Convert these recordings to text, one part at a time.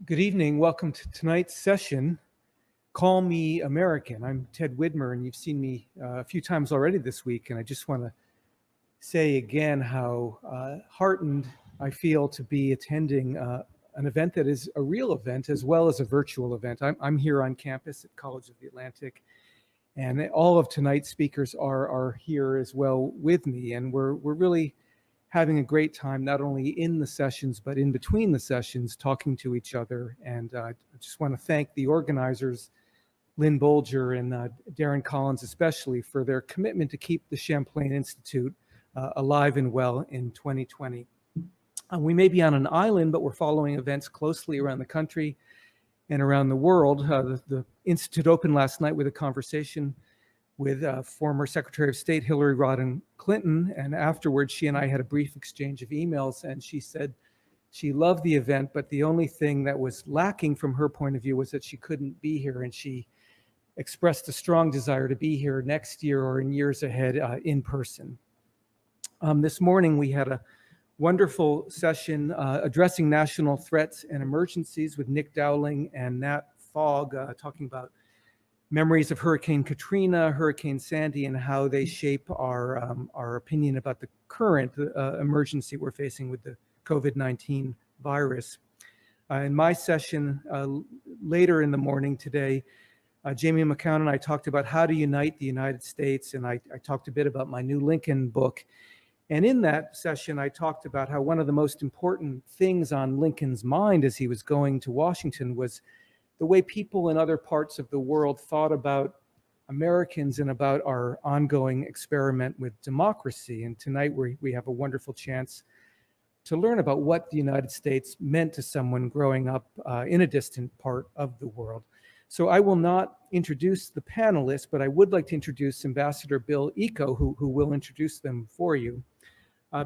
Good evening. Welcome to tonight's session, Call Me American. I'm Ted Widmer, and you've seen me a few times already this week, and I just want to say again how heartened I feel to be attending an event that is a real event as well as a virtual event. I'm here on campus at College of the Atlantic, and all of tonight's speakers are here as well with me, and we're really having a great time, not only in the sessions, but in between the sessions, talking to each other. And I just want to thank the organizers, Lynn Bolger and Darren Collins especially, for their commitment to keep the Champlain Institute alive and well in 2020. We may be on an island, but we're following events closely around the country and around the world. The Institute opened last night with a conversation with former Secretary of State Hillary Rodham Clinton, and afterwards she and I had a brief exchange of emails, and she said she loved the event, but the only thing that was lacking from her point of view was that she couldn't be here, and she expressed a strong desire to be here next year or in years ahead in person. This morning we had a wonderful session addressing national threats and emergencies with Nick Dowling and Nat Fogg talking about memories of Hurricane Katrina, Hurricane Sandy, and how they shape our opinion about the current emergency we're facing with the COVID-19 virus. In my session later in the morning today, Jamie McCown and I talked about how to unite the United States, and I talked a bit about my new Lincoln book. And in that session, I talked about how one of the most important things on Lincoln's mind as he was going to Washington was the way people in other parts of the world thought about Americans and about our ongoing experiment with democracy. And tonight we have a wonderful chance to learn about what the United States meant to someone growing up in a distant part of the world. So I will not introduce the panelists, but I would like to introduce Ambassador Bill Eko, who will introduce them for you.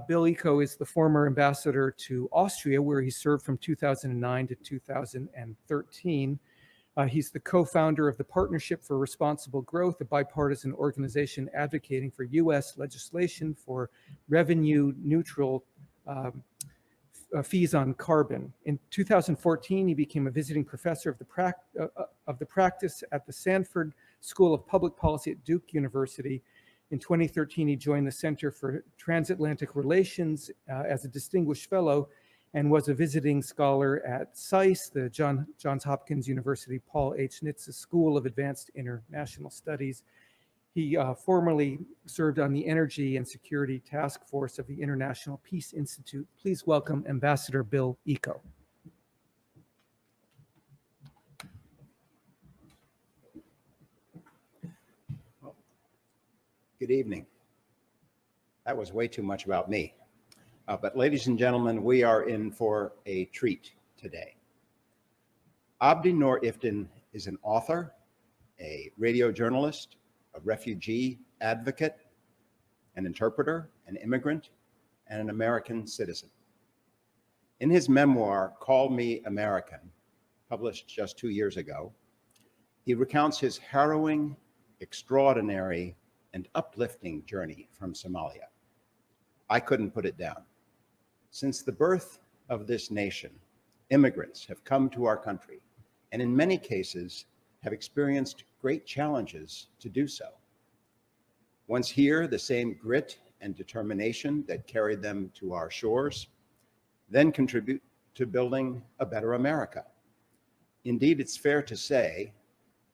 Bill Eko is the former ambassador to Austria, where he served from 2009 to 2013. He's the co-founder of the Partnership for Responsible Growth, a bipartisan organization advocating for U.S. legislation for revenue-neutral fees on carbon. In 2014, he became a visiting professor of the practice at the Sanford School of Public Policy at Duke University. In 2013, he joined the Center for Transatlantic Relations as a distinguished fellow and was a visiting scholar at SAIS, the Johns Hopkins University Paul H. Nitze School of Advanced International Studies. He formerly served on the Energy and Security Task Force of the International Peace Institute. Please welcome Ambassador Bill Eko. Good evening. That was way too much about me. But ladies and gentlemen, we are in for a treat today. Abdi Nor Iftin is an author, a radio journalist, a refugee advocate, an interpreter, an immigrant, and an American citizen. In his memoir, Call Me American, published just 2 years ago, he recounts his harrowing, extraordinary, and uplifting journey from Somalia. I couldn't put it down. Since the birth of this nation, immigrants have come to our country and in many cases have experienced great challenges to do so. Once here, the same grit and determination that carried them to our shores then contribute to building a better America. Indeed, it's fair to say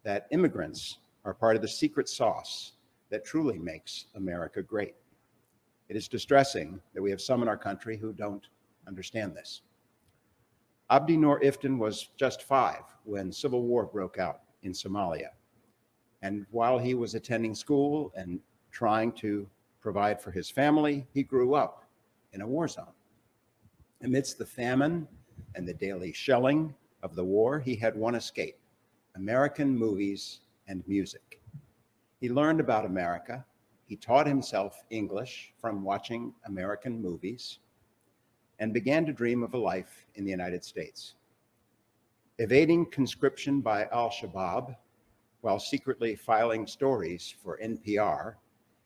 that immigrants are part of the secret sauce that truly makes America great. It is distressing that we have some in our country who don't understand this. Abdi Nor Iftin was just 5 when civil war broke out in Somalia. And while he was attending school and trying to provide for his family, he grew up in a war zone. Amidst the famine and the daily shelling of the war, he had one escape: American movies and music. He learned about America. He taught himself English from watching American movies and began to dream of a life in the United States. Evading conscription by al-Shabaab while secretly filing stories for NPR,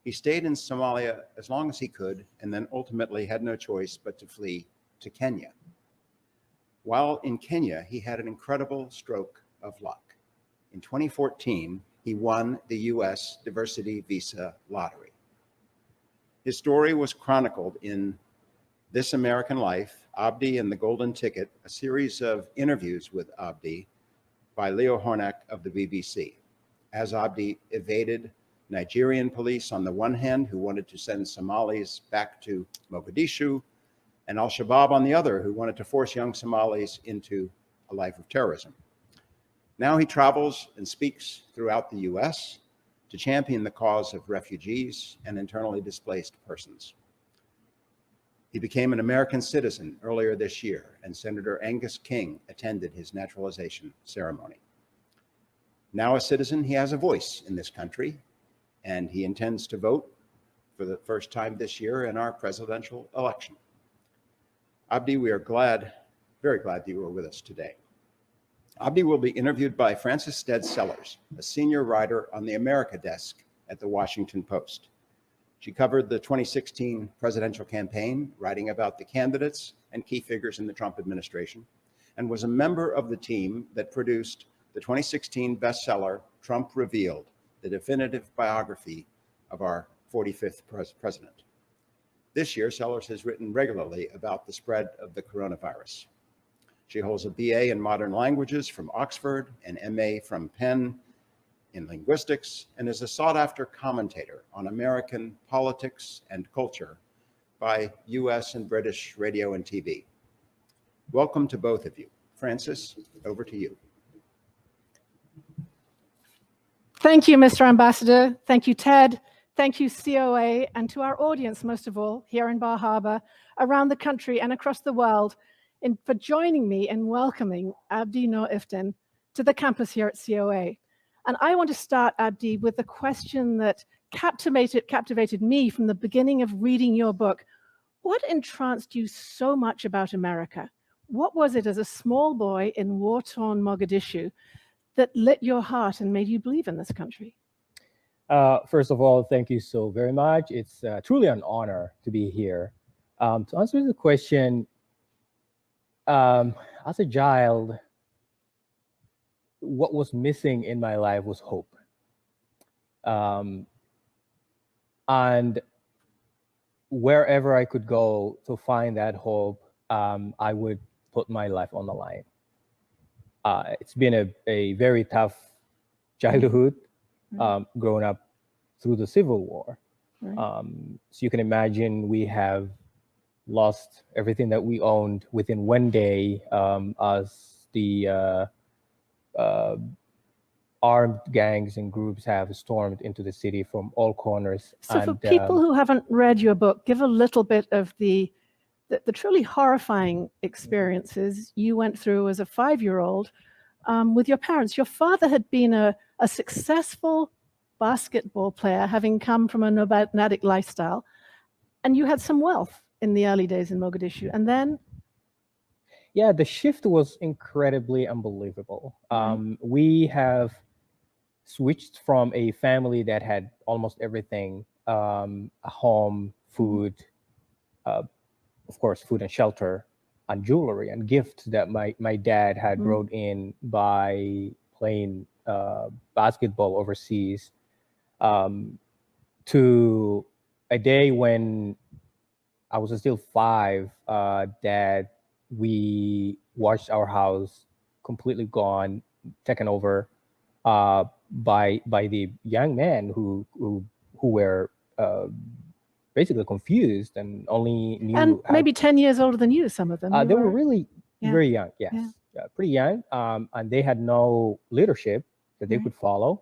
he stayed in Somalia as long as he could and then ultimately had no choice but to flee to Kenya. While in Kenya, he had an incredible stroke of luck. In 2014, he won the US Diversity Visa Lottery. His story was chronicled in This American Life, Abdi and the Golden Ticket, a series of interviews with Abdi by Leo Hornak of the BBC, as Abdi evaded Nigerian police on the one hand, who wanted to send Somalis back to Mogadishu, and al-Shabaab on the other, who wanted to force young Somalis into a life of terrorism. Now he travels and speaks throughout the US to champion the cause of refugees and internally displaced persons. He became an American citizen earlier this year, and Senator Angus King attended his naturalization ceremony. Now a citizen, he has a voice in this country, and he intends to vote for the first time this year in our presidential election. Abdi, we are very glad that you are with us today. Abdi will be interviewed by Frances Stead Sellers, a senior writer on the America desk at the Washington Post. She covered the 2016 presidential campaign, writing about the candidates and key figures in the Trump administration, and was a member of the team that produced the 2016 bestseller, Trump Revealed, the definitive biography of our 45th president. This year, Sellers has written regularly about the spread of the coronavirus. She holds a BA in modern languages from Oxford, an MA from Penn in linguistics, and is a sought-after commentator on American politics and culture by US and British radio and TV. Welcome to both of you. Frances, over to you. Thank you, Mr. Ambassador. Thank you, Ted. Thank you, COA, and to our audience, most of all, here in Bar Harbor, around the country and across the world, for joining me in welcoming Abdi Nor Iftin to the campus here at COA. And I want to start, Abdi, with the question that captivated me from the beginning of reading your book. What entranced you so much about America? What was it as a small boy in war-torn Mogadishu that lit your heart and made you believe in this country? First of all, thank you so very much. It's truly an honor to be here. To answer the question, as a child, what was missing in my life was hope. And wherever I could go to find that hope, I would put my life on the line. It's been a very tough childhood, growing up through the Civil War. Right. So you can imagine we have lost everything that we owned within one day as the armed gangs and groups have stormed into the city from all corners. So for people who haven't read your book, give a little bit of the truly horrifying experiences you went through as a 5-year-old with your parents. Your father had been a successful basketball player, having come from a nomadic lifestyle, and you had some wealth in the early days in Mogadishu. And then? Yeah, the shift was incredibly unbelievable. We have switched from a family that had almost everything, a home, food, of course, food and shelter, and jewelry and gifts that my dad had brought in by playing basketball overseas, to a day when I was still 5, that we watched our house completely gone, taken over by the young men who were basically confused and only knew. And maybe 10 years older than you, some of them. They were really very young, yes, pretty young, and they had no leadership that they could follow.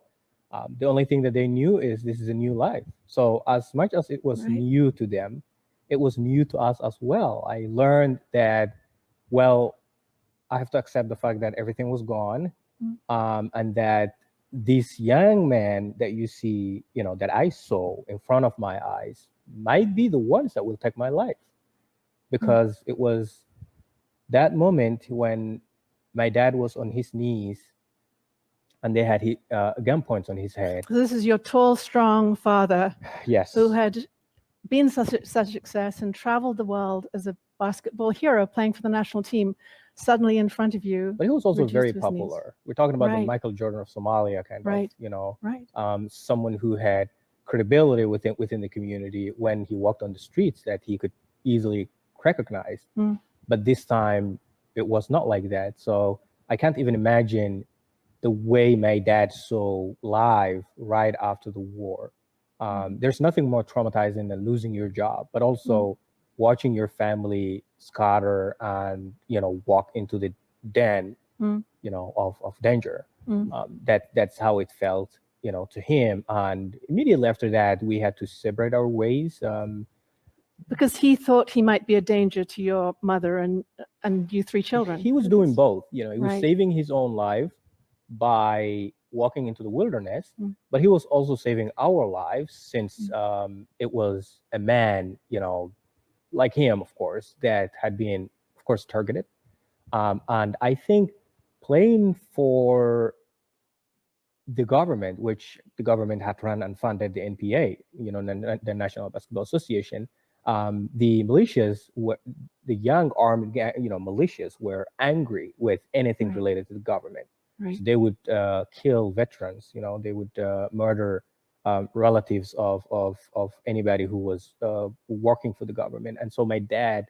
The only thing that they knew is this is a new life. So as much as it was new to them, it was new to us as well. I learned that, well, I have to accept the fact that everything was gone, and that these young men that you see, that I saw in front of my eyes might be the ones that will take my life. Because it was that moment when my dad was on his knees and they had gunpoints on his head. This is your tall, strong father, yes, who had been such a success and traveled the world as a basketball hero playing for the national team. suddenly in front of you. But he was also reduced very to his knees. popular. We're talking about the Right. Michael Jordan of Somalia, kind Right. of, Right. someone who had credibility within the community when he walked on the streets that he could easily recognize. Mm. But this time, it was not like that. So I can't even imagine the way my dad saw life right after the war. There's nothing more traumatizing than losing your job, but also watching your family scatter and walk into the den of danger. That's how it felt to him. And immediately after that, we had to separate our ways. Because he thought he might be a danger to your mother and you three children. He was doing both. He was Right. saving his own life by walking into the wilderness, but he was also saving our lives since it was a man, like him, of course, that had been, of course, targeted. And I think playing for the government, which the government had run and funded the NPA, the National Basketball Association, the militias, the young armed, militias were angry with anything Right. related to the government. Right. So they would kill veterans. They would murder relatives of anybody who was working for the government. And so my dad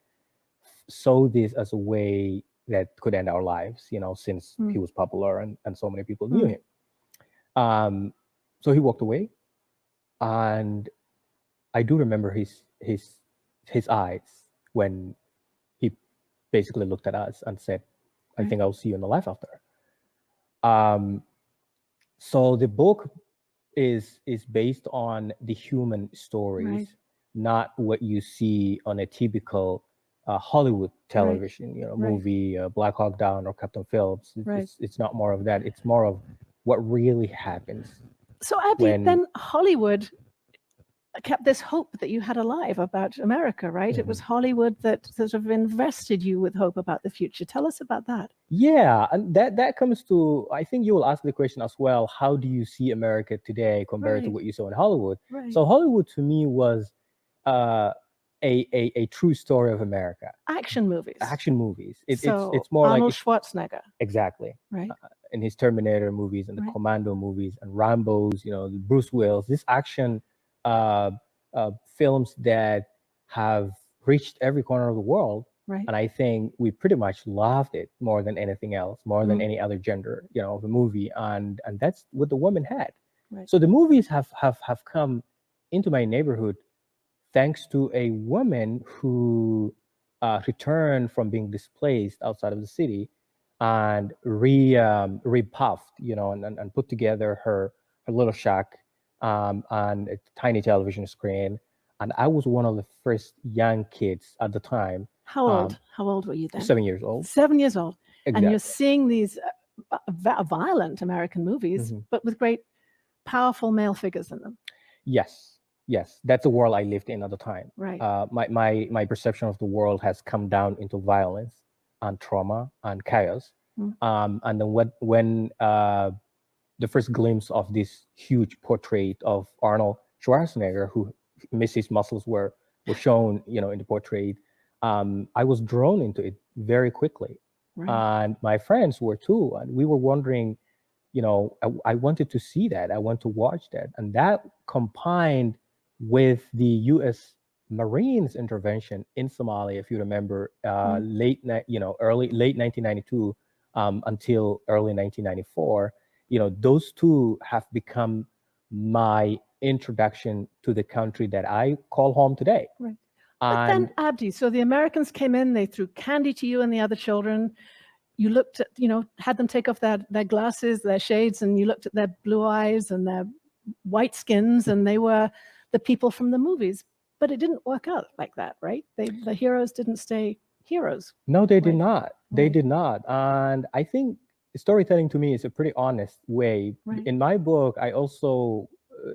saw this as a way that could end our lives. Since he was popular and so many people knew him. So he walked away, and I do remember his eyes when he basically looked at us and said, "I think I'll see you in the life after." So the book is based on the human stories, Right. not what you see on a typical Hollywood television, movie, Black Hawk Down or Captain Phillips. It's not more of that. It's more of what really happens. So Abdi, then Hollywood kept this hope that you had alive about America, right? It was Hollywood that sort of invested you with hope about the future. Tell us about that. Yeah, and that comes to, I think you will ask the question as well, how do you see America today compared to what you saw in Hollywood? Right. So Hollywood to me was a true story of America. Action movies. It's more Arnold like Schwarzenegger. Exactly. Right. In his Terminator movies and the Commando movies and Rambo's, the Bruce Willis, this action films that have reached every corner of the world. Right. And I think we pretty much loved it more than anything else, more than any other gender, of a movie. And that's what the woman had. Right. So the movies have come into my neighborhood thanks to a woman who returned from being displaced outside of the city and repuffed, and put together her little shack on a tiny television screen. And I was one of the first young kids at the time. How old? How old were you then? 7 years old. 7 years old. Exactly. And you're seeing these violent American movies, but with great, powerful male figures in them. Yes. That's the world I lived in at the time. Right. My perception of the world has come down into violence and trauma and chaos. And then when the first glimpse of this huge portrait of Arnold Schwarzenegger, who Missy's muscles were shown, in the portrait, I was drawn into it very quickly. Right. And my friends were too. And we were wondering, I wanted to see that. I want to watch that. And that combined with the U.S. Marines intervention in Somalia, if you remember, late 1992 until early 1994, those two have become my introduction to the country that I call home today. Right. But then, Abdi, so the Americans came in, they threw candy to you and the other children. You looked at, had them take off their glasses, their shades, and you looked at their blue eyes and their white skins, and they were the people from the movies. But it didn't work out like that, right? The heroes didn't stay heroes. No, they did not. They did not. And I think storytelling to me is a pretty honest way. Right. In my book, I also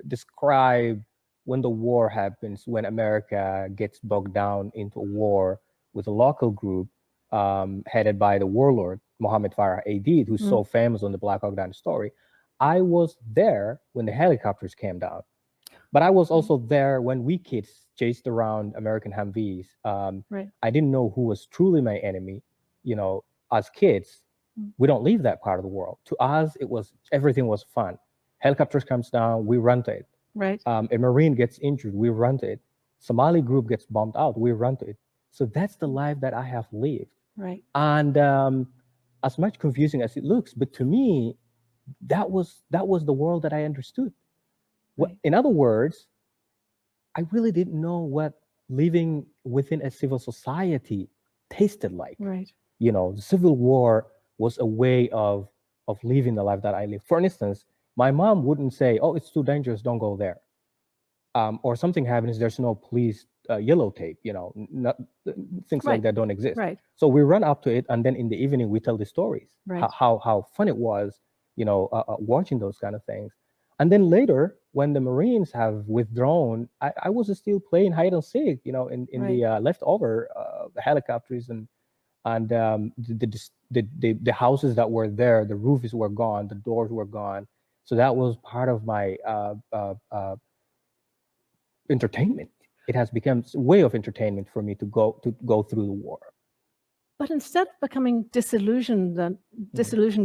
describe when the war happens, when America gets bogged down into a war with a local group headed by the warlord, Mohammed Farah Aidid, who's so famous on the Black Hawk Down story. I was there when the helicopters came down. But I was also there when we kids chased around American Humvees. I didn't know who was truly my enemy. as kids, we don't leave that part of the world. To us, everything was fun. Helicopters comes down, we run to it. Right. A Marine gets injured, we run to it. Somali group gets bombed out, we run to it. So that's the life that I have lived. Right. And as much confusing as it looks, but to me, that was the world that I understood. Right. In other words, I really didn't know what living within a civil society tasted like. Right. You know, the Civil War was a way of living the life that I live. For instance, my mom wouldn't say, "Oh, it's too dangerous, don't go there," or something happens, there's no police yellow tape. You know, things like Right. that don't exist. Right. So we run up to it, and then in the evening we tell the stories, Right. how fun it was, you know, watching those kind of things. And then later, when the Marines have withdrawn, I was still playing hide and seek, you know, in Right. the leftover helicopters and the houses that were there, the roofs were gone, the doors were gone. So that was part of my entertainment. It has become a way of entertainment for me to go through the war. But instead of becoming disillusioned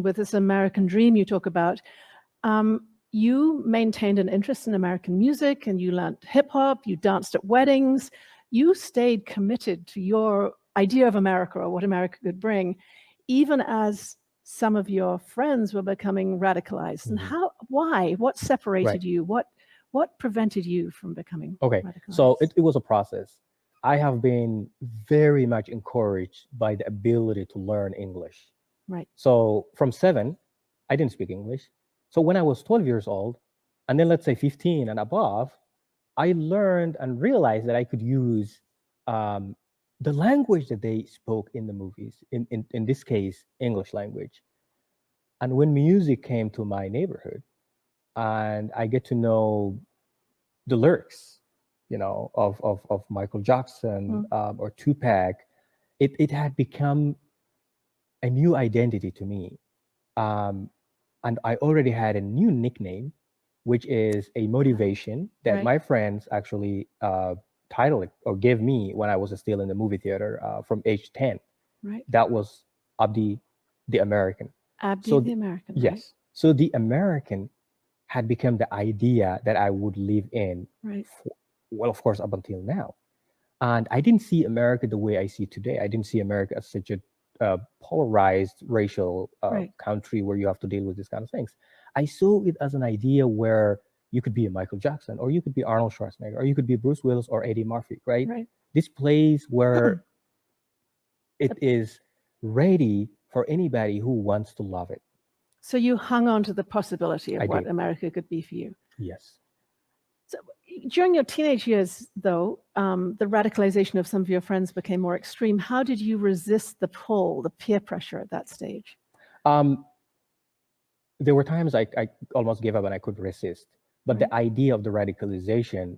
with this American dream you talk about, you maintained an interest in American music, and you learned hip hop, you danced at weddings, you stayed committed to your idea of America or what America could bring, even as some of your friends were becoming radicalized. And why? What separated you? What prevented you from becoming radicalized? So it was a process. I have been very much encouraged by the ability to learn English. Right. So from 7, I didn't speak English. So when I was 12 years old, and then let's say 15 and above, I learned and realized that I could use the language that they spoke in the movies, in this case, English language. And when music came to my neighborhood, and I get to know the lyrics, you know, of Michael Jackson or Tupac, it had become a new identity to me. And I already had a new nickname, which is a motivation that my friends actually titled it or gave me when I was still in the movie theater from age 10. Right. That was Abdi the American. Abdi the American. Yes. Right? So the American had become the idea that I would live in, well, of course, up until now. And I didn't see America the way I see today. I didn't see America as such a polarized racial country where you have to deal with these kind of things. I saw it as an idea where you could be a Michael Jackson, or you could be Arnold Schwarzenegger, or you could be Bruce Willis or Eddie Murphy, right? This place where it is ready for anybody who wants to love it. So you hung on to the possibility of what did. America could be for you. Yes. So during your teenage years, though, the radicalization of some of your friends became more extreme. How did you resist the pull, the peer pressure at that stage? There were times I almost gave up and I couldn't resist. But the idea of the radicalization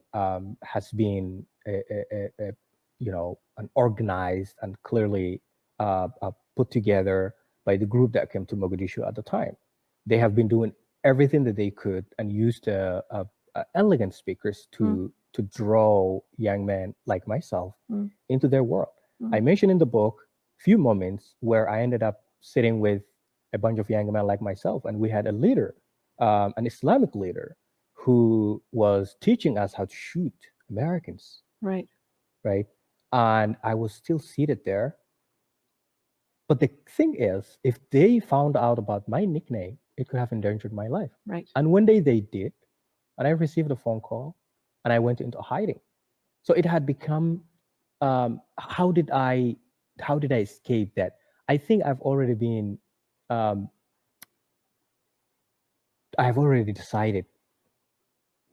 has been, you know, an organized and clearly put together by the group that came to Mogadishu at the time. They have been doing everything that they could and used elegant speakers to draw young men like myself into their world. I mentioned in the book few moments where I ended up sitting with a bunch of young men like myself, and we had a leader, an Islamic leader, who was teaching us how to shoot Americans. Right. And I was still seated there. But the thing is, if they found out about my nickname, it could have endangered my life. Right. And one day they did, and I received a phone call, and I went into hiding. So it had become, how did I escape that? I think I've already been, I have already decided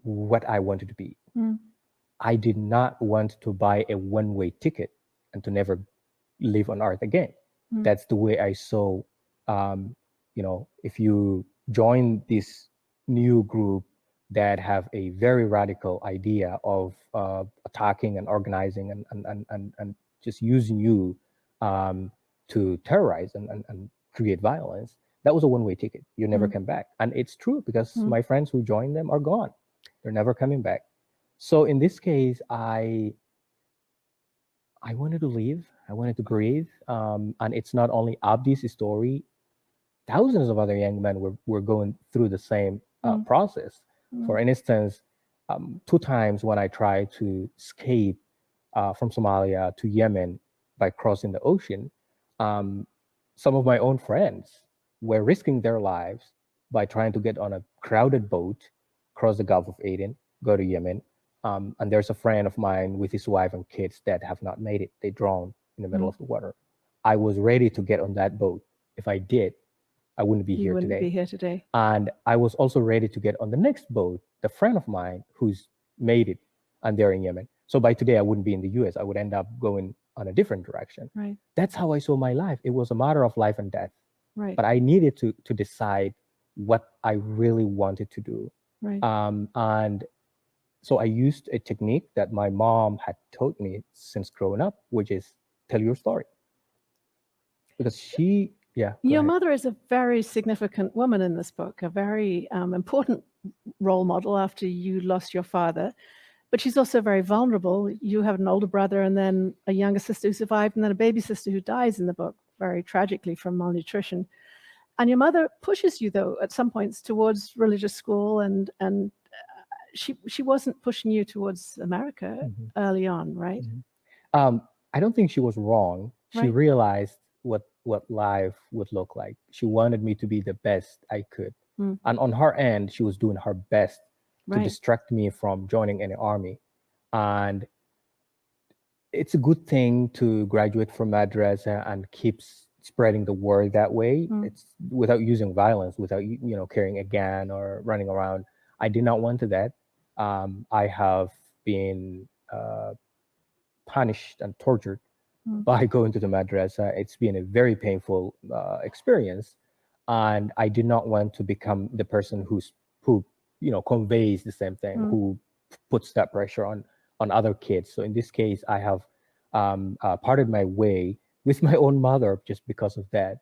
what I wanted to be. I did not want to buy a one-way ticket and to never live on Earth again. That's the way I saw, you know, if you join this new group that have a very radical idea of attacking and organizing and just using you to terrorize and create violence, that was a one-way ticket. You never come back. And it's true, because my friends who joined them are gone. They're never coming back. So in this case, I wanted to leave. I wanted to breathe. And it's not only Abdi's story. Thousands of other young men were going through the same process. For instance, 2 times when I tried to escape from Somalia to Yemen by crossing the ocean, some of my own friends were risking their lives by trying to get on a crowded boat, cross the Gulf of Aden, go to Yemen. And there's a friend of mine with his wife and kids that have not made it. They drowned in the middle of the water. I was ready to get on that boat. If I did, I wouldn't be here today. Be here today. And I was also ready to get on the next boat, the friend of mine who's made it, and they're in Yemen. So by today, I wouldn't be in the US. I would end up going on a different direction. Right. That's how I saw my life. It was a matter of life and death. Right. But I needed to decide what I really wanted to do. Right. And so I used a technique that my mom had taught me since growing up, which is tell your story. Because she, Your mother is a very significant woman in this book, a very important role model after you lost your father. But she's also very vulnerable. You have an older brother and then a younger sister who survived, and then a baby sister who dies in the book very tragically from malnutrition. And your mother pushes you, though, at some points towards religious school, and she wasn't pushing you towards America early on, right? I don't think she was wrong. She realized what life would look like. She wanted me to be the best I could. And on her end, she was doing her best to distract me from joining any army. And it's a good thing to graduate from madrasa and keep spreading the word that way. It's without using violence, without carrying a gun or running around. I did not want to that. I have been punished and tortured by going to the madrasa. It's been a very painful experience, and I did not want to become the person who conveys the same thing, who puts that pressure on other kids. So in this case, I have parted my way with my own mother just because of that.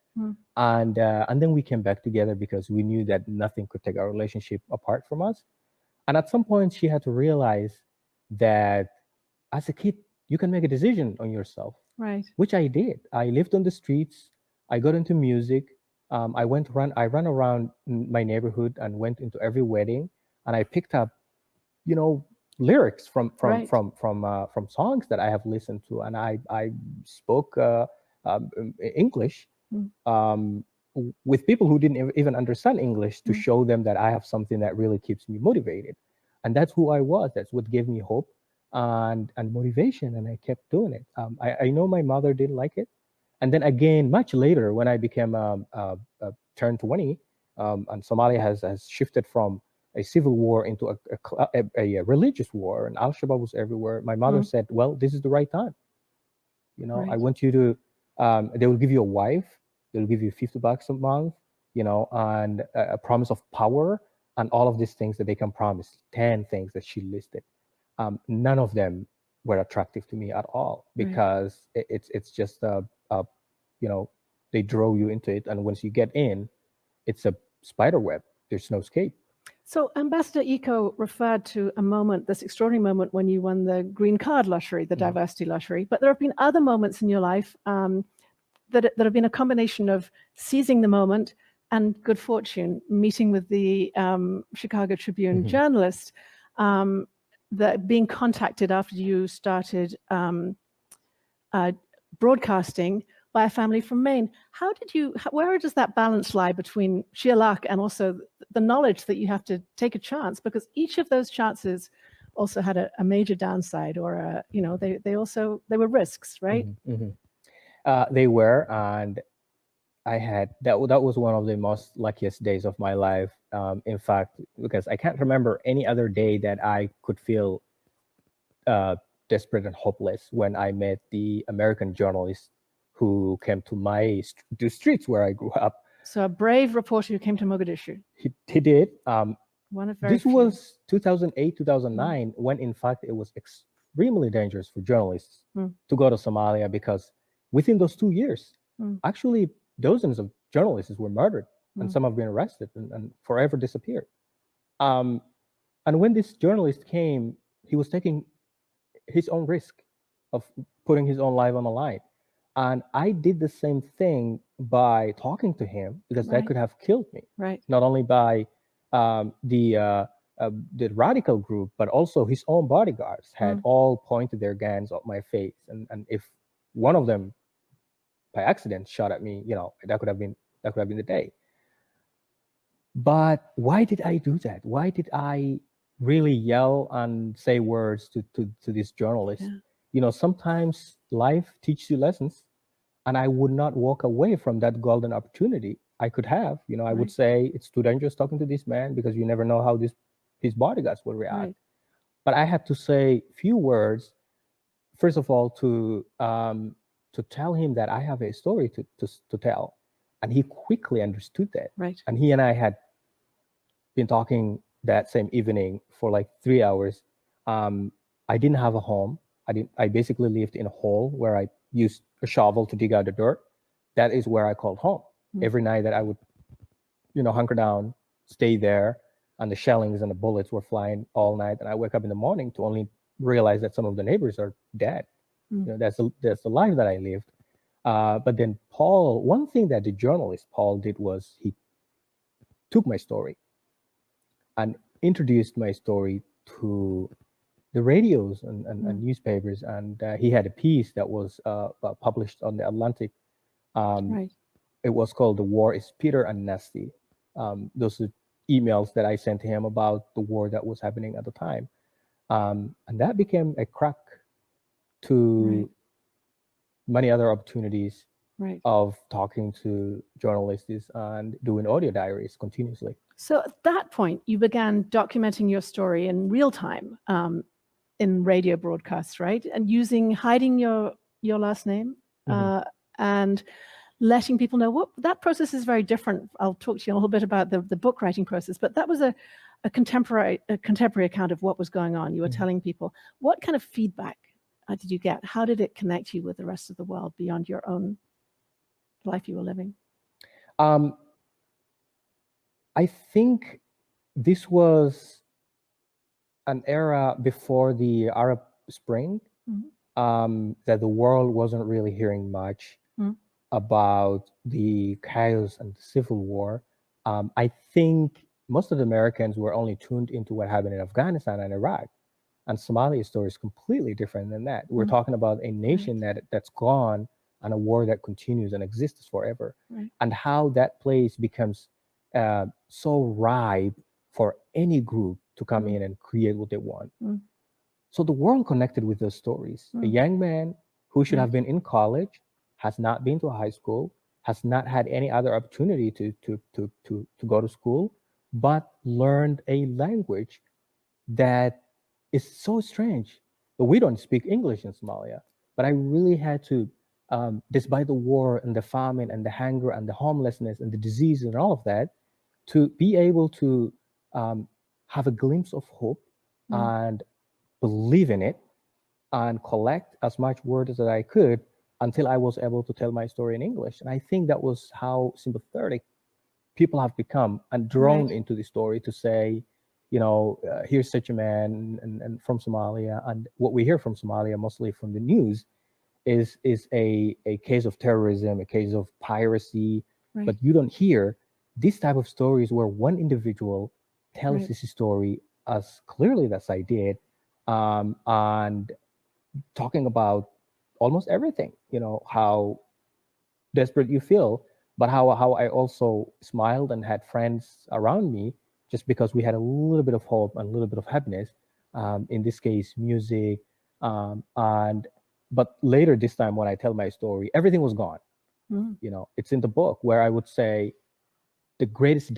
And then we came back together because we knew that nothing could take our relationship apart from us. And at some point, she had to realize that as a kid, you can make a decision on yourself, which I did. I lived on the streets. I got into music. I ran around my neighborhood and went into every wedding, and I picked up, lyrics from songs that I have listened to, and I spoke English with people who didn't even understand English to show them that I have something that really keeps me motivated, and that's who I was. That's what gave me hope and motivation, and I kept doing it. I know my mother didn't like it, and then again much later when I became turned 20, and Somalia has shifted from a civil war into a religious war, and al-Shabaab was everywhere. My mother said, well, this is the right time. I want you to, they will give you a wife, they'll give you $50 a month, and a promise of power and all of these things that they can promise, 10 things that she listed. None of them were attractive to me at all because it's just, they draw you into it. And once you get in, it's a spider web. There's no escape. So Ambassador Iko referred to a moment, this extraordinary moment when you won the green card lottery, the diversity lottery. But there have been other moments in your life that have been a combination of seizing the moment and good fortune, meeting with the Chicago Tribune journalist, that being contacted after you started broadcasting by a family from Maine. Where does that balance lie between sheer luck and also the knowledge that you have to take a chance? Because each of those chances also had a major downside, or they were risks, right? They were, and I had that was one of the most luckiest days of my life. In fact, because I can't remember any other day that I could feel desperate and hopeless when I met the American journalist who came to the streets where I grew up. So a brave reporter who came to Mogadishu. He did. This few. was 2008, 2009, when in fact it was extremely dangerous for journalists to go to Somalia, because within those 2 years, actually dozens of journalists were murdered and some have been arrested and forever disappeared. And when this journalist came, he was taking his own risk of putting his own life on the line. And I did the same thing by talking to him, because that Right. could have killed me. Right. Not only by the radical group, but also his own bodyguards had all pointed their guns at my face. And if one of them by accident shot at me, that could have been the day. But why did I do that? Why did I really yell and say words to this journalist? Yeah. Sometimes life teaches you lessons, and I would not walk away from that golden opportunity. I could have, I would say it's too dangerous talking to this man, because you never know how his bodyguards will react. Right. But I had to say few words, first of all, to tell him that I have a story to tell, and he quickly understood that. Right. And he and I had been talking that same evening for like 3 hours. I didn't have a home. I basically lived in a hole where I used a shovel to dig out the dirt. That is where I called home. Every night that I would, hunker down, stay there, and the shellings and the bullets were flying all night. And I wake up in the morning to only realize that some of the neighbors are dead. That's the life that I lived. But then one thing that the journalist Paul did was he took my story and introduced my story to the radios and newspapers. And he had a piece that was published on the Atlantic. Right. It was called "The War is Bitter and Nasty." Those are emails that I sent to him about the war that was happening at the time. And that became a crack to many other opportunities of talking to journalists and doing audio diaries continuously. So at that point, you began documenting your story in real time in radio broadcasts, right? And hiding your last name and letting people know that process is very different. I'll talk to you a little bit about the book writing process, but that was a contemporary account of what was going on. You were telling people. What kind of feedback did you get? How did it connect you with the rest of the world beyond your own life you were living? I think this was an era before the Arab Spring, that the world wasn't really hearing much about the chaos and the civil war. I think most of the Americans were only tuned into what happened in Afghanistan and Iraq. And Somalia's story is completely different than that. We're talking about a nation that's gone, and a war that continues and exists forever. And how that place becomes so ripe for any group to come in and create what they want. So the world connected with those stories. A young man who should have been in college, has not been to high school, has not had any other opportunity to go to school, but learned a language that is so strange. But we don't speak English in Somalia. But I really had to, despite the war and the famine and the hunger and the homelessness and the disease and all of that, to be able to have a glimpse of hope and believe in it and collect as much words as I could until I was able to tell my story in English. And I think that was how sympathetic people have become and drawn into the story to say, here's such a man and from Somalia. And what we hear from Somalia, mostly from the news, is a case of terrorism, a case of piracy. But you don't hear this type of stories where one individual tells his story as clearly as I did, and talking about almost everything, how desperate you feel, but how I also smiled and had friends around me just because we had a little bit of hope and a little bit of happiness. In this case, music. But later this time when I tell my story, everything was gone. It's in the book where I would say the greatest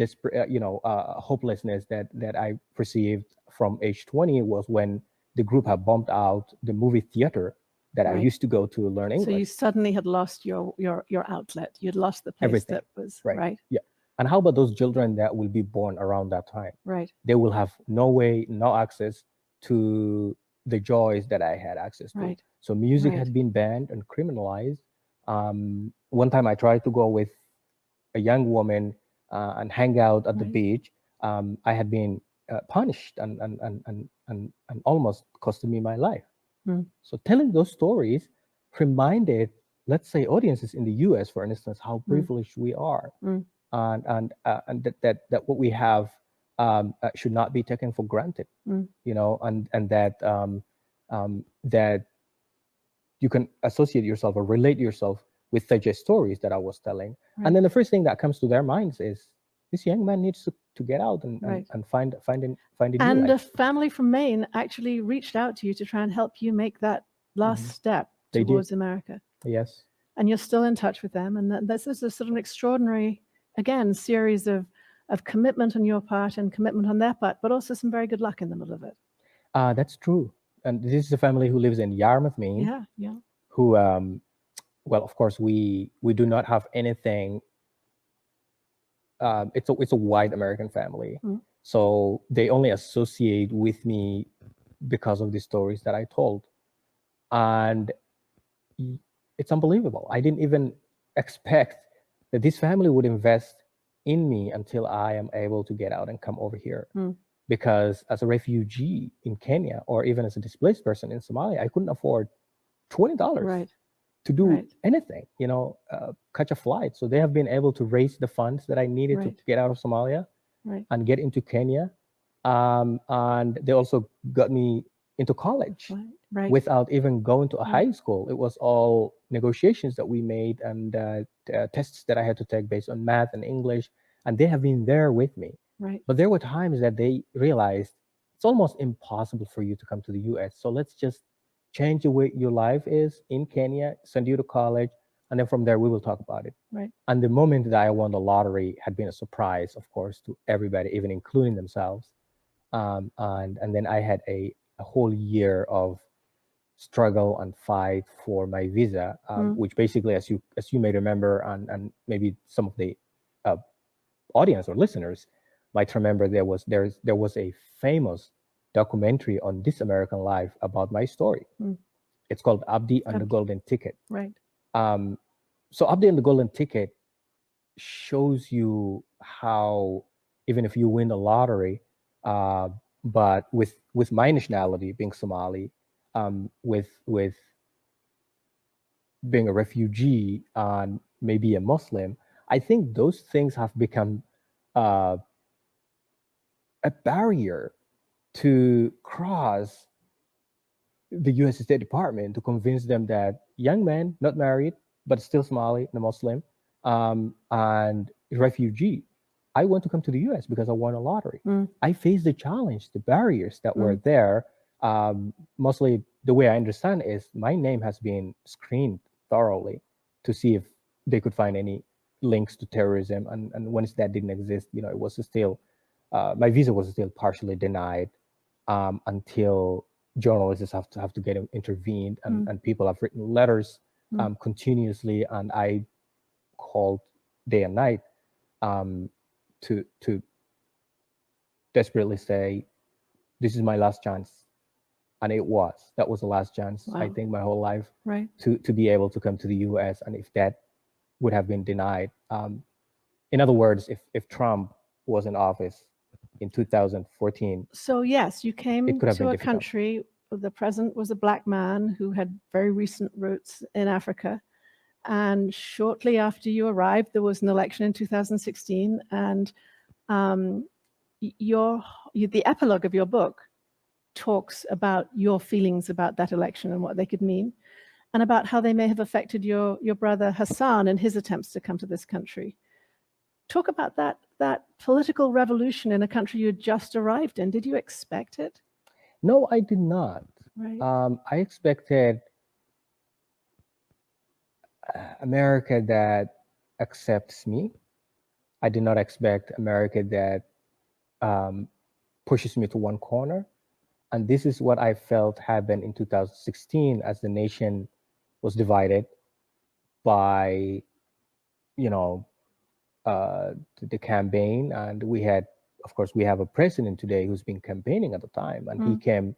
hopelessness that I perceived from age 20 was when the group had bombed out the movie theater that I used to go to learn English. So you suddenly had lost your outlet. You'd lost the place Everything. that was right. Yeah. And how about those children that will be born around that time? They will have no access to the joys that I had access to. So music had been banned and criminalized. One time I tried to go with a young woman and hang out at the beach. I had been punished and almost costed me my life. So telling those stories reminded let's say, audiences in the US, for instance, how privileged we are, and that what we have should not be taken for granted, you know, and that that you can associate yourself or relate yourself with such as stories that I was telling. And then the first thing that comes to their minds is, this young man needs to get out and find a new And life. a family from Maine actually reached out to you to try and help you make that last step They towards did. America. Yes. And you're still in touch with them. And this is a sort of an extraordinary, again, series of commitment on your part and commitment on their part, but also some very good luck in the middle of it. That's true. And this is a family who lives in Yarmouth, Maine. Yeah, yeah. Who, well, of course, we do not have anything. It's a white American family, so they only associate with me because of the stories that I told, and it's unbelievable. I didn't even expect that this family would invest in me until I am able to get out and come over here. Because as a refugee in Kenya, or even as a displaced person in Somalia, I couldn't afford $20 to do anything, you know, catch a flight. So they have been able to raise the funds that I needed to get out of Somalia and get into Kenya. And they also got me into college without even going to a high school. It was all negotiations that we made and tests that I had to take based on math and English. And they have been there with me. But there were times that they realized it's almost impossible for you to come to the US. So let's just change the way your life is in Kenya, send you to college, and then from there we will talk about it. And the moment that I won the lottery had been a surprise, of course, to everybody, even including themselves. And then I had a whole year of struggle and fight for my visa, which basically, as you may remember, and maybe some of the audience or listeners might remember, there was a famous documentary on This American Life about my story. It's called Abdi and the Golden Ticket. So Abdi and the Golden Ticket shows you how, even if you win the lottery, but with my nationality being Somali, with being a refugee and maybe a Muslim, I think those things have become a barrier to cross the US State Department to convince them that young man, not married, but still Somali and a Muslim, and a refugee, I want to come to the US because I won a lottery. I faced the challenge, the barriers that were there. Mostly the way I understand is my name has been screened thoroughly to see if they could find any links to terrorism. And once that didn't exist, you know, it was still, my visa was still partially denied until journalists have to get intervened, and people have written letters continuously, and I called day and night to desperately say, this is my last chance. And that was the last chance, I think, my whole life to be able to come to the US. And if that would have been denied, in other words, if Trump was in office in 2014. So yes, you came to a difficult country, the president was a black man who had very recent roots in Africa. And shortly after you arrived, there was an election in 2016. And the epilogue of your book talks about your feelings about that election and what they could mean, and about how they may have affected your brother Hassan in his attempts to come to this country. Talk about that political revolution in a country you had just arrived in. Did you expect it? No, I did not. I expected America that accepts me. I did not expect America that pushes me to one corner. And this is what I felt happened in 2016 as the nation was divided by, you know, the campaign. And we had, of course, we have a president today who's been campaigning at the time. And he came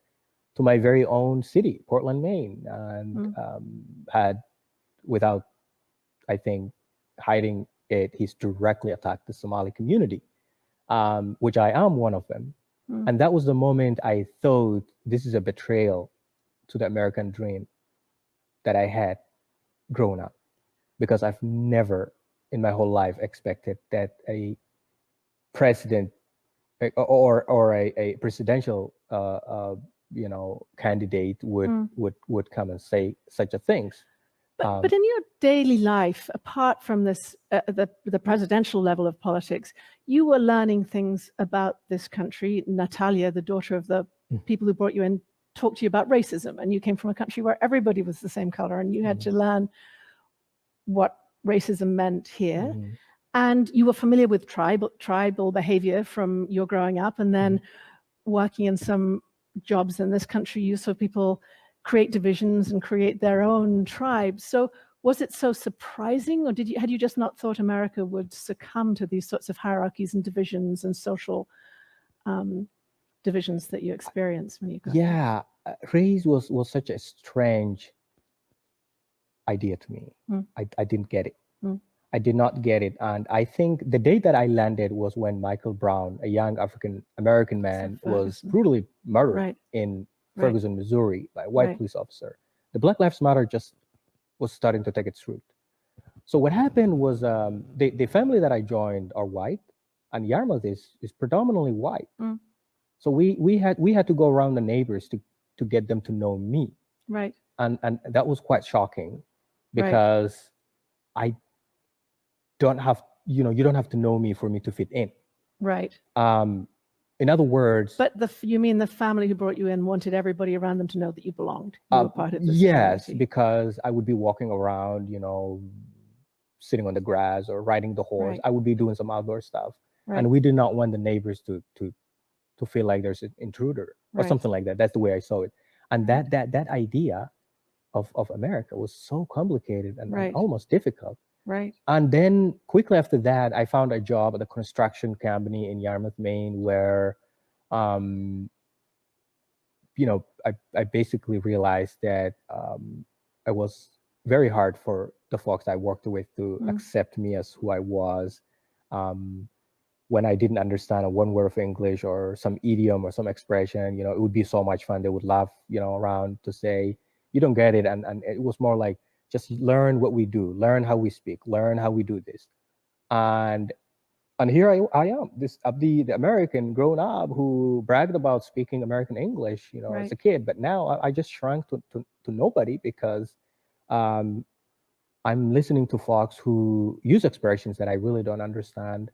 to my very own city, Portland, Maine, and had, without, I think, hiding it, he's directly attacked the Somali community, which I am one of them. And that was the moment I thought, this is a betrayal to the American dream that I had grown up. because I've never in my whole life expected that a president or a presidential candidate would come and say such a things. But in your daily life, apart from this, the presidential level of politics, you were learning things about this country. Natalia, the daughter of the people who brought you in, talked to you about racism, and you came from a country where everybody was the same color, and you had to learn what racism meant here. And you were familiar with tribal behavior from your growing up, and then working in some jobs in this country, you saw people create divisions and create their own tribes. So was it so surprising, or had you just not thought America would succumb to these sorts of hierarchies and divisions and social divisions that you experienced when you got there? Race was such a strange idea to me. I didn't get it. I did not get it. And I think the day that I landed was when Michael Brown, a young African-American man, was brutally murdered in Ferguson, Missouri, by a white police officer. The Black Lives Matter just was starting to take its root. So what happened was the family that I joined are white, and Yarmouth is predominantly white. So we had to go around the neighbors to get them to know me. Right. And that was quite shocking, because I don't have, you don't have to know me for me to fit in. Right. In other words, but you mean the family who brought you in wanted everybody around them to know that you belonged? You were part of this yes, community. Because I would be walking around, sitting on the grass or riding the horse. I would be doing some outdoor stuff, and we did not want the neighbors to feel like there's an intruder or something like that. That's the way I saw it. And that idea of America was so complicated and almost difficult. Right. And then quickly after that, I found a job at a construction company in Yarmouth, Maine, where, I basically realized that it was very hard for the folks I worked with to accept me as who I was. When I didn't understand one word of English or some idiom or some expression, it would be so much fun. They would laugh, around to say, you don't get it. And it was more like, just learn what we do, learn how we speak, learn how we do this. And here I am, this Abdi, the American grown up who bragged about speaking American English, as a kid. But now I just shrunk to nobody, because I'm listening to folks who use expressions that I really don't understand.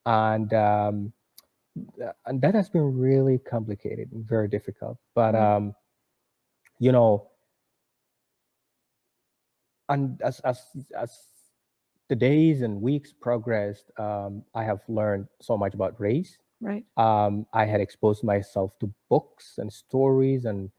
And that has been really complicated and very difficult. But, and as the days and weeks progressed, I have learned so much about race. Right. I had exposed myself to books and stories and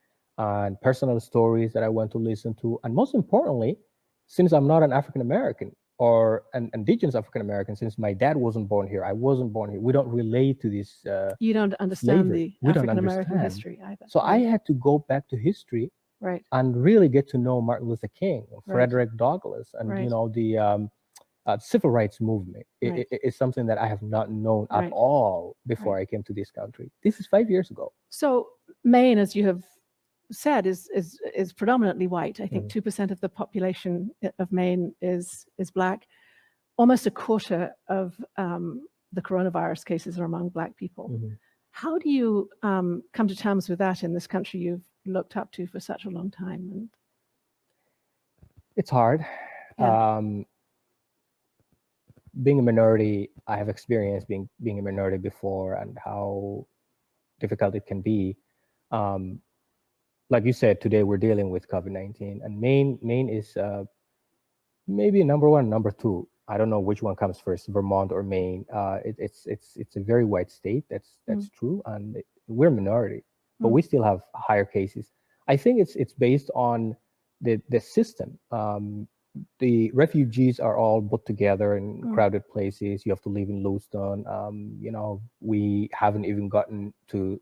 personal stories that I went to listen to. And most importantly, since I'm not an African American or an indigenous African American, since my dad wasn't born here, I wasn't born here, we don't relate to this. You don't understand the African American history either. So I had to go back to history. Right. And really get to know Martin Luther King, Frederick Douglass, and the civil rights movement. It's something that I have not known at all before I came to this country. This is 5 years ago. So Maine, as you have said, is predominantly white. I think 2% of the population of Maine is Black. Almost a quarter of the coronavirus cases are among Black people. How do you come to terms with that in this country you've looked up to for such a long time? And it's hard. Being a minority, I have experienced being a minority before, and how difficult it can be. Like you said, today we're dealing with COVID-19, and Maine is maybe number one, number two. I don't know which one comes first, Vermont or Maine. It's a very white state. That's true, and we're a minority, but we still have higher cases. I think it's based on the system. The refugees are all put together in crowded places. You have to live in Lewiston. We haven't even gotten to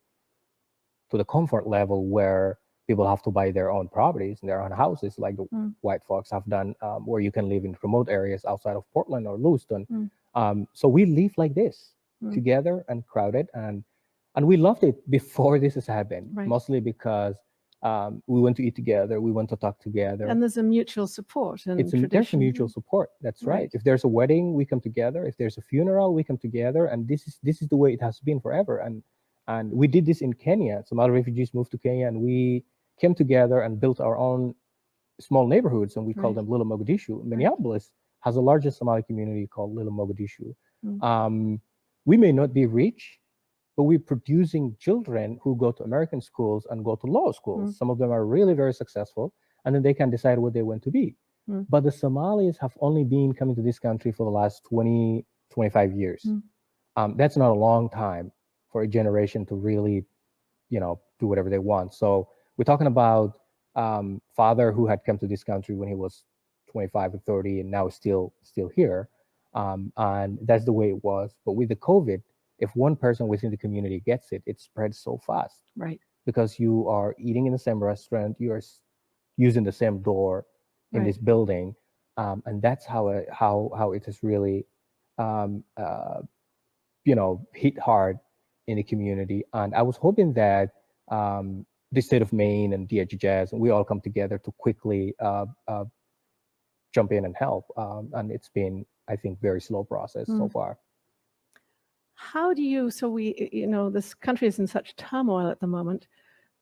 the comfort level where people have to buy their own properties and their own houses, like the white folks have done, where you can live in remote areas outside of Portland or Lewiston. So we live like this, together and crowded, and we loved it before this has happened, mostly because We went to eat together. We went to talk together. And there's a mutual support and There's a tradition. mutual support. That's right. Right. If there's a wedding, we come together. If there's a funeral, we come together. And this is the way it has been forever. And we did this in Kenya. Somali refugees moved to Kenya, and we came together and built our own small neighborhoods, and we call them Little Mogadishu. Minneapolis has the largest Somali community called Little Mogadishu. We may not be rich, but we're producing children who go to American schools and go to law schools. Some of them are really very successful, and then they can decide what they want to be. But the Somalis have only been coming to this country for the last 20, 25 years. That's not a long time for a generation to really, do whatever they want. So we're talking about father who had come to this country when he was 25 or 30 and now is still here. And that's the way it was. But with the COVID, if one person within the community gets it, it spreads so fast. Right. Because you are eating in the same restaurant, you are using the same door in this building. And that's how it has really, hit hard in the community. And I was hoping that the state of Maine and DHS, and we all come together to quickly jump in and help. And it's been, I think, very slow process so far. How do you, this country is in such turmoil at the moment,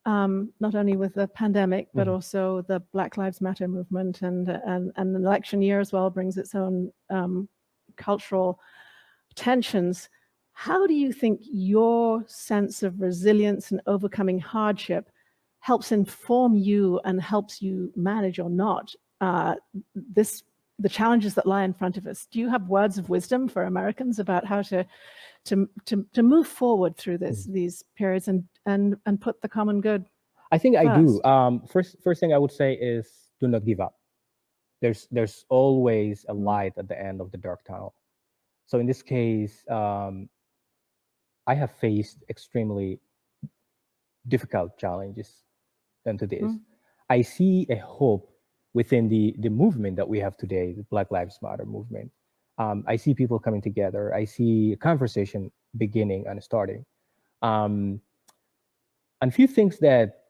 not only with the pandemic, but also the Black Lives Matter movement, and an election year as well brings its own cultural tensions. How do you think your sense of resilience and overcoming hardship helps inform you and helps you manage or not the challenges that lie in front of us? Do you have words of wisdom for Americans about how to move forward through these periods and put the common good? I think first? I do. First thing I would say is do not give up. There's always a light at the end of the dark tunnel. So in this case, I have faced extremely difficult challenges into this. I see a hope within the movement that we have today, the Black Lives Matter movement. I see people coming together. I see a conversation beginning and starting. And a few things that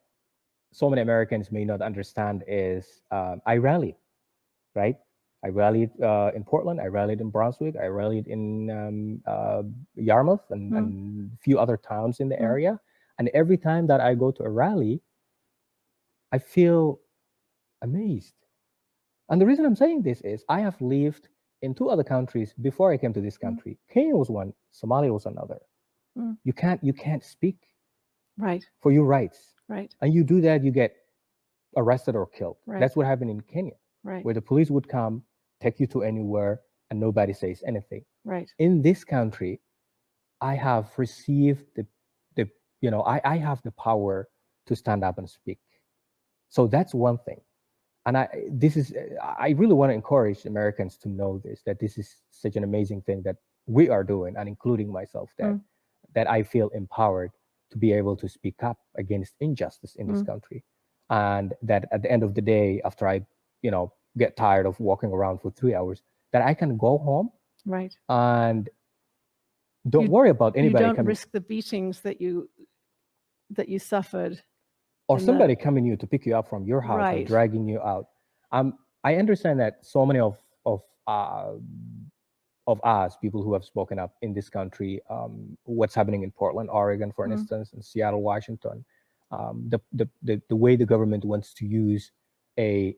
so many Americans may not understand is I rallied, right? I rallied in Portland. I rallied in Brunswick. I rallied in Yarmouth and a few other towns in the area. And every time that I go to a rally, I feel amazed. And the reason I'm saying this is I have lived in 2 other countries before I came to this country. Kenya was one, Somalia was another. You can't speak for your rights. Right. And you do that, you get arrested or killed. Right. That's what happened in Kenya, where the police would come, take you to anywhere, and nobody says anything. Right. In this country, I have received I have the power to stand up and speak. So that's one thing. And I really want to encourage Americans to know this, that this is such an amazing thing that we are doing, and including myself, that I feel empowered to be able to speak up against injustice in this country. And that at the end of the day, after I, get tired of walking around for 3 hours, that I can go home. Right. And don't worry about anybody You don't coming. risk the beatings that you suffered. Or somebody coming you to pick you up from your house and dragging you out. I understand that so many of us, people who have spoken up in this country, what's happening in Portland, Oregon, for instance, and Seattle, Washington, the way the government wants to use a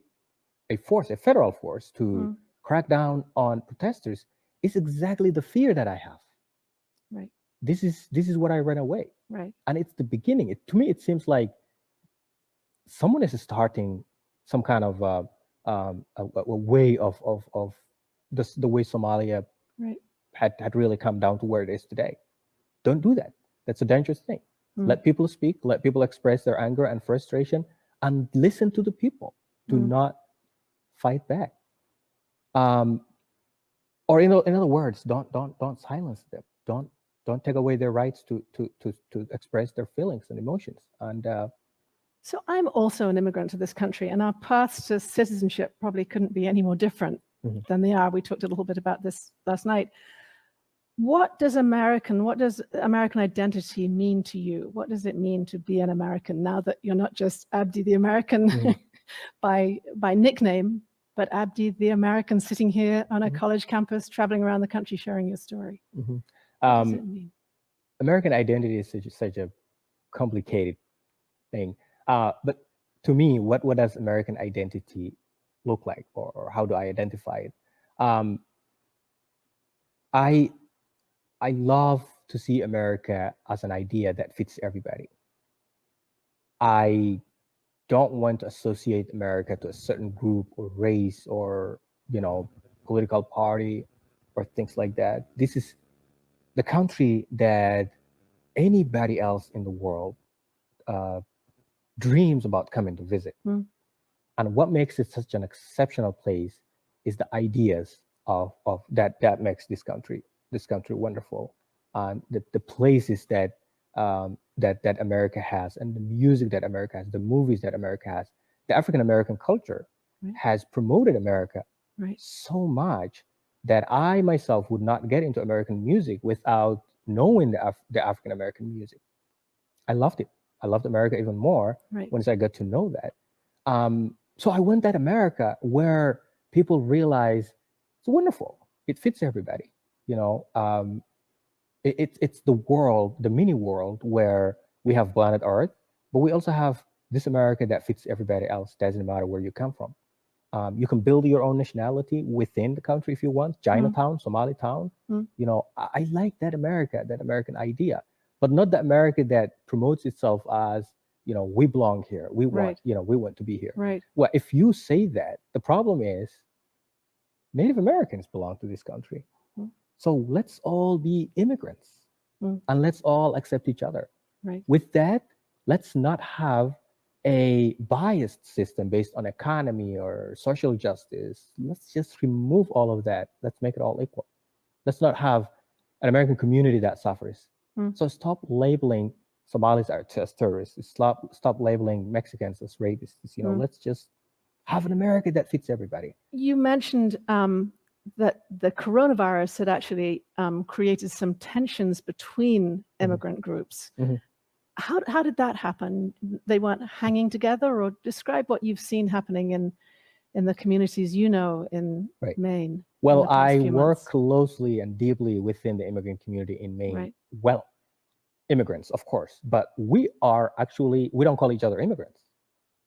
federal force to crack down on protesters is exactly the fear that I have. Right. This is what I ran away. Right. And it's the beginning. To me, it seems like someone is starting some kind of a way of the way Somalia had really come down to where it is today. Don't do that. That's a dangerous thing. Let people speak. Let people express their anger and frustration, and listen to the people. Do not fight back. Or in other words, don't silence them. Don't take away their rights to express their feelings and emotions. And so I'm also an immigrant to this country, and our paths to citizenship probably couldn't be any more different than they are. We talked a little bit about this last night. what does American identity mean to you? What does it mean to be an American now that you're not just Abdi the American by nickname, but Abdi the American sitting here on a college campus, traveling around the country, sharing your story? What does it mean? American identity is such a complicated thing. But to me, what does American identity look like, or how do I identify it? I love to see America as an idea that fits everybody. I don't want to associate America to a certain group or race or, political party or things like that. This is the country that anybody else in the world dreams about coming to visit. And what makes it such an exceptional place is the ideas of that makes this country wonderful, and the places that that America has, and the music that America has, the movies that America has. The African American culture has promoted America so much that I myself would not get into American music without knowing the African American music. I loved it. I loved America even more once I got to know that. So I want that America where people realize it's wonderful. It fits everybody. It's the world, the mini world where we have planet Earth, but we also have this America that fits everybody else. Doesn't matter where you come from. You can build your own nationality within the country if you want. Chinatown, Somali town. I like that America, that American idea, but not the America that promotes itself as, we belong here. We want, we want to be here. Well, if you say that, the problem is Native Americans belong to this country. So let's all be immigrants and let's all accept each other. With that, let's not have a biased system based on economy or social justice. Let's just remove all of that. Let's make it all equal. Let's not have an American community that suffers. So stop labeling Somalis as terrorists. Stop labeling Mexicans as rapists. Let's just have an America that fits everybody. You mentioned that the coronavirus had actually created some tensions between immigrant groups. How did that happen? They weren't hanging together, or describe what you've seen happening in the communities in Maine. Well, I work closely and deeply within the immigrant community in Maine. Well, immigrants, of course, but we don't call each other immigrants.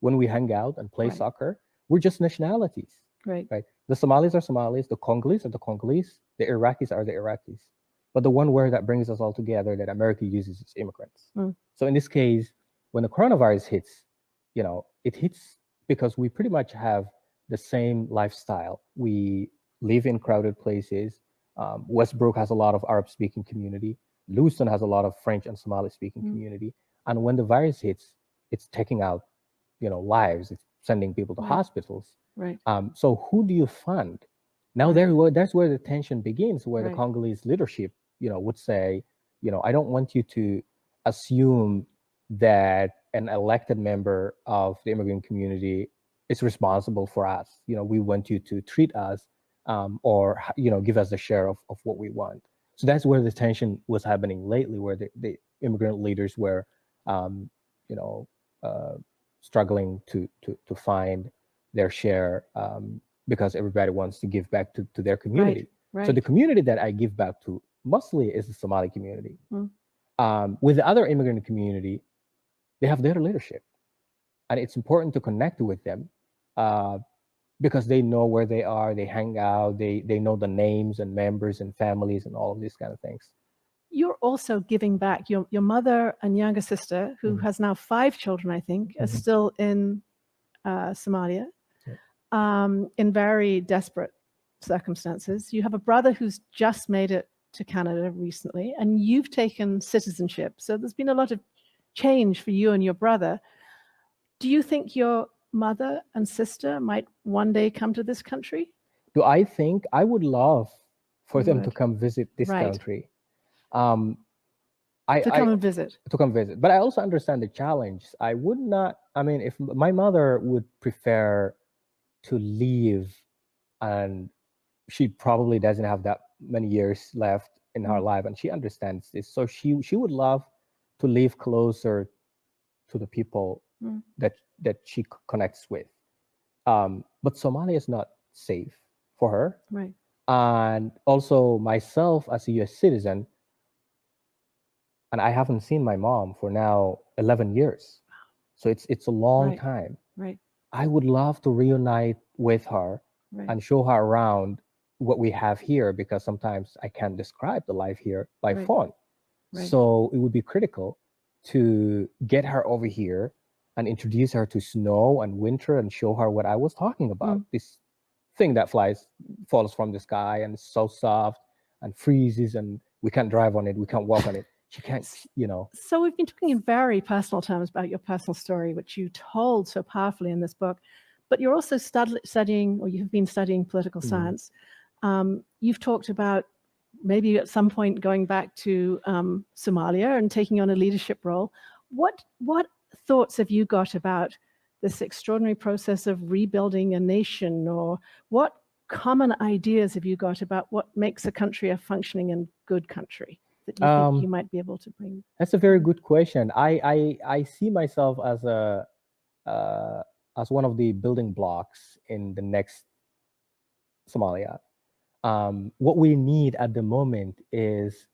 When we hang out and play soccer, we're just nationalities. The Somalis are Somalis, the Congolese are the Congolese, the Iraqis are the Iraqis. But the one word that brings us all together that America uses is immigrants. So in this case, when the coronavirus hits, it hits because we pretty much have the same lifestyle. We live in crowded places. Westbrook has a lot of Arab-speaking community. Lewiston has a lot of French and Somali-speaking community. And when the virus hits, it's taking out, lives. It's sending people to hospitals. So who do you fund? Now that's where the tension begins, where the Congolese leadership, would say, I don't want you to assume that an elected member of the immigrant community is responsible for us. We want you to treat us or give us a share of what we want. So that's where the tension was happening lately, where the immigrant leaders were, struggling to find their share because everybody wants to give back to their community. So the community that I give back to mostly is the Somali community. With the other immigrant community, they have their leadership, and it's important to connect with them because they know where they are, they hang out, they know the names and members and families and all of these kind of things. You're also giving back. Your mother and younger sister, who has now 5 children, I think, are still in Somalia in very desperate circumstances. You have a brother who's just made it to Canada recently, and you've taken citizenship. So there's been a lot of change for you and your brother. Do you think your mother and sister might one day come to this country? Do I think? I would love for them to come visit this country. To come and visit. To come visit. But I also understand the challenge. I would not, if my mother would prefer to leave, and she probably doesn't have that many years left in her life, and she understands this. So she would love to live closer to the people that she connects with. But Somalia is not safe for her. Right. And also myself as a US citizen, and I haven't seen my mom for now 11 years. So it's a long time. Right. I would love to reunite with her and show her around what we have here, because sometimes I can't describe the life here by phone. Right. So it would be critical to get her over here and introduce her to snow and winter and show her what I was talking about. This thing that falls from the sky and is so soft and freezes, and we can't drive on it, we can't walk on it. She can't, So we've been talking in very personal terms about your personal story, which you told so powerfully in this book, but you're also studying, or you have been studying political science. You've talked about maybe at some point going back to Somalia and taking on a leadership role. What thoughts have you got about this extraordinary process of rebuilding a nation, or what common ideas have you got about what makes a country a functioning and good country that you think you might be able to bring? That's a very good question. I see myself as as one of the building blocks in the next Somalia. What we need at the moment is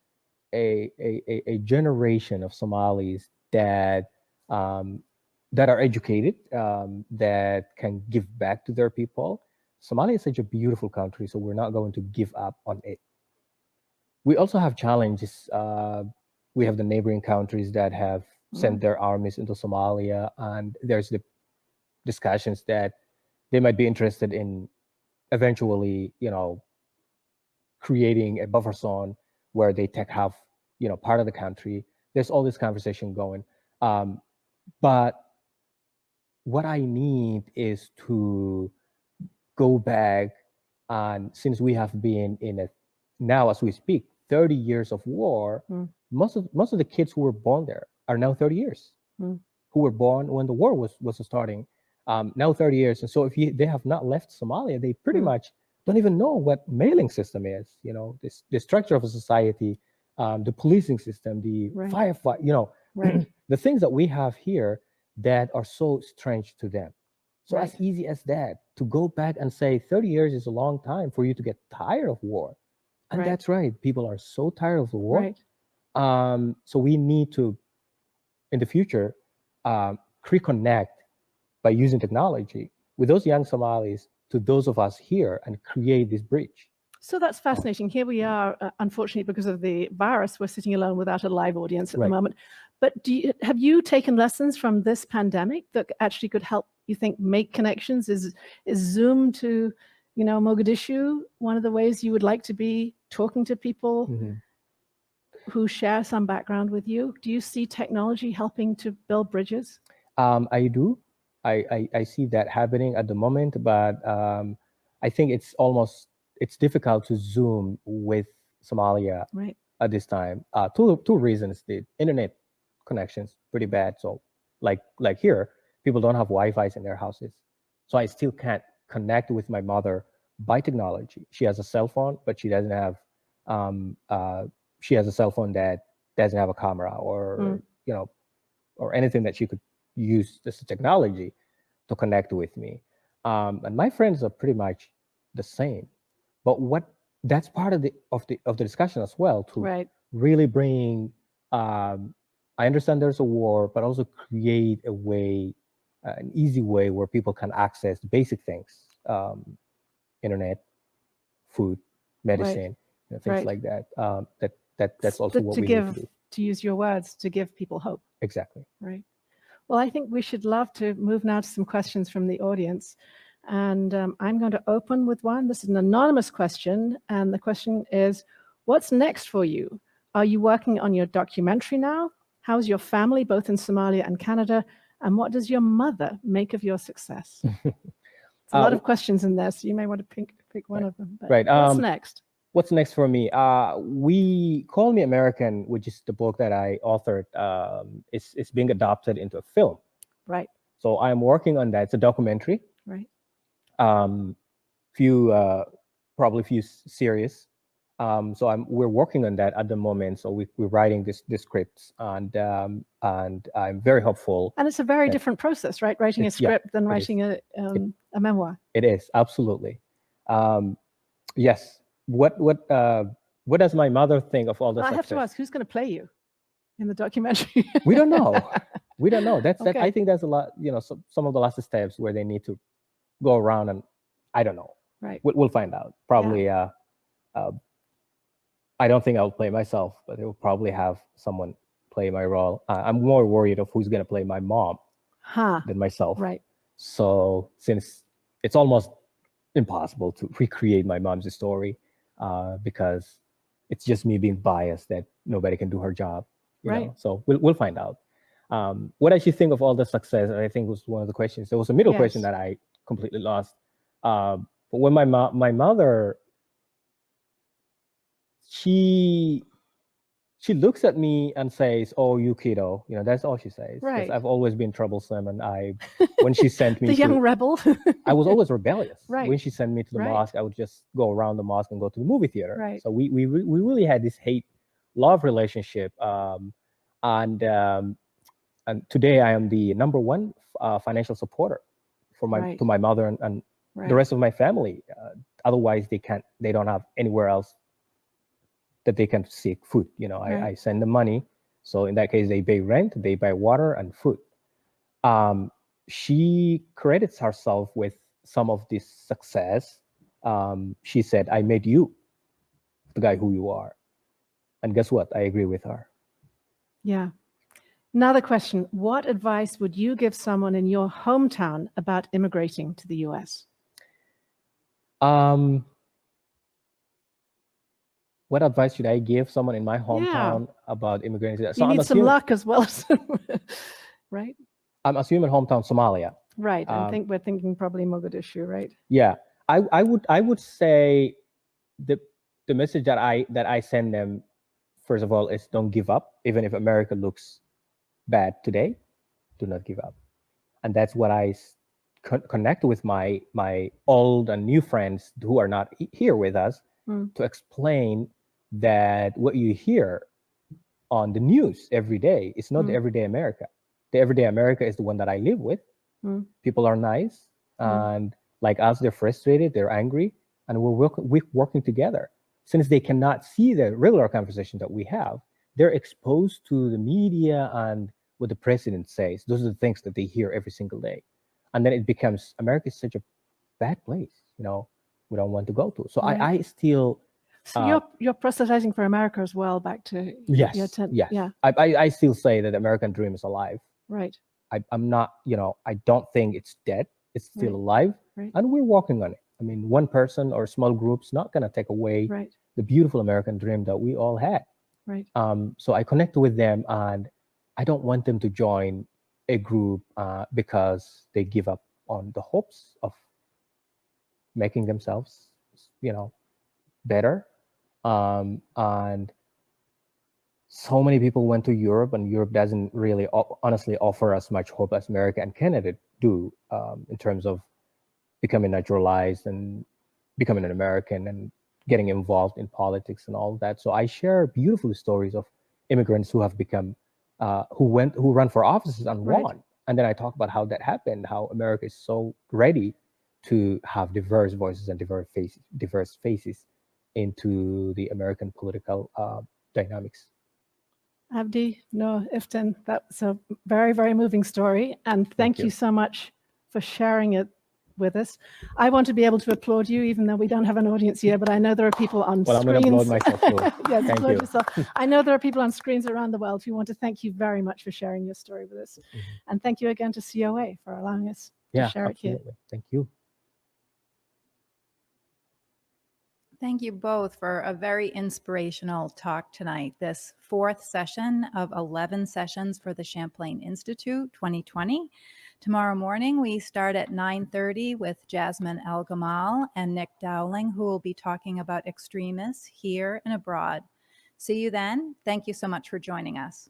a generation of Somalis that are educated, that can give back to their people. Somalia is such a beautiful country, so we're not going to give up on it. We also have challenges. We have the neighboring countries that have sent their armies into Somalia, and there's the discussions that they might be interested in eventually, creating a buffer zone where they take half, part of the country. There's all this conversation going. But what I need is to go back, and since we have been in now as we speak, 30 years of war, most of the kids who were born there are now 30 years, who were born when the war was starting, now 30 years. And so if they have not left Somalia, they pretty much don't even know what mailing system is, the structure of a society, the policing system, the firefight, the things that we have here that are so strange to them. So as easy as that, to go back and say 30 years is a long time for you to get tired of war. And that's right. People are so tired of the war. So we need to, in the future, reconnect by using technology with those young Somalis to those of us here and create this bridge. So that's fascinating. Here we are, unfortunately, because of the virus, we're sitting alone without a live audience at the moment. But have you taken lessons from this pandemic that actually could help, you think, make connections? Is Zoom to, Mogadishu one of the ways you would like to be talking to people who share some background with you? Do you see technology helping to build bridges? I do. I see that happening at the moment, but I think it's difficult to Zoom with Somalia at this time. Two reasons. The internet connection's pretty bad. So like here, people don't have Wi-Fi in their houses. So I still can't connect with my mother by technology. She has a cell phone, but she doesn't have, she has a cell phone that doesn't have a camera or, or anything that she could use this technology to connect with me. And my friends are pretty much the same. But that's part of the discussion as well, to really bring, I understand there's a war, but also create a way, an easy way where people can access basic things, internet, food, medicine, things like that. That's also what we need to do. To use your words, to give people hope. Exactly. Right. Well, I think we should love to move now to some questions from the audience. And I'm going to open with one. This is an anonymous question. And the question is, what's next for you? Are you working on your documentary now? How's your family, both in Somalia and Canada? And what does your mother make of your success? It's a lot of questions in there, so you may want to pick one of them. But what's next? What's next for me? We Call Me American, which is the book that I authored. It's being adopted into a film. Right. So I'm working on that. It's a documentary. Right. Probably few series. So we're working on that at the moment. So we're writing this scripts, and I'm very hopeful. And it's a very that- different process, right? Writing a script than it writing a memoir. It is, absolutely. Yes. What does my mother think of all the I success? have to ask, who's going to play you in the documentary? We don't know. We don't know. That Okay. I think that's a lot. Some of the last steps where they need to go around, and I don't know. Right. We'll find out. Probably. I don't think I'll play myself, but they will probably have someone play my role. I'm more worried of who's going to play my mom than myself. Right. So since it's almost impossible to recreate my mom's story, because it's just me being biased that nobody can do her job. You know? So we'll find out. What does she think of all the success? I think was one of the questions. There was a middle question that I completely lost. But when my mother, she looks at me and says, "Oh, you kiddo," that's all she says. Right. I've always been troublesome, and when she sent me the young rebel, I was always rebellious. Right. When she sent me to the mosque, I would just go around the mosque and go to the movie theater. Right. So we really had this hate-love relationship. And today I am the number one financial supporter for to my mother and the rest of my family. Otherwise, they don't have anywhere else that they can seek food. I send them money. So in that case, they pay rent, they buy water and food. She credits herself with some of this success. She said, "I made you the guy who you are." And guess what? I agree with her. Yeah. Another question. What advice would you give someone in your hometown about immigrating to the US? What advice should I give someone in my hometown about immigrating? So you need some luck as well as, right? I'm assuming hometown Somalia. Right. We're thinking probably Mogadishu, right? Yeah. I would say the message that I send them, first of all, is don't give up. Even if America looks bad today, do not give up. And that's what I connect with my old and new friends who are not here with us to explain that what you hear on the news every day is not the everyday America. The everyday America is the one that I live with. People are nice, and like us, they're frustrated, they're angry, and we're working together. Since they cannot see the regular conversation that we have, they're exposed to the media and what the president says. Those are the things that they hear every single day. And then it becomes, America is such a bad place, we don't want to go to. So I still... So you're proselytizing for America as well, back to yes. Yeah. I still say that the American dream is alive. Right. I'm not, I don't think it's dead. It's still alive. Right. And we're working on it. I mean, one person or a small group's not going to take away the beautiful American dream that we all had. Right. So I connect with them, and I don't want them to join a group because they give up on the hopes of making themselves, better. And so many people went to Europe, and Europe doesn't really honestly offer as much hope as America and Canada do in terms of becoming naturalized and becoming an American and getting involved in politics and all of that. So I share beautiful stories of immigrants who have become, who run for offices and won. And then I talk about how that happened, how America is so ready to have diverse voices and diverse faces into the American political dynamics. Abdi Nor Iftin, that's a very, very moving story. And thank you so much for sharing it with us. I want to be able to applaud you, even though we don't have an audience here, but I know there are people on screens. I'm going to applaud myself too. Yes, thank applaud you. yourself. I know there are people on screens around the world who want to thank you very much for sharing your story with us. And thank you again to COA for allowing us to share it here. Thank you. Thank you both for a very inspirational talk tonight. This fourth session of 11 sessions for the Champlain Institute 2020. Tomorrow morning, we start at 9:30 with Jasmine El-Gamal and Nick Dowling, who will be talking about extremists here and abroad. See you then. Thank you so much for joining us.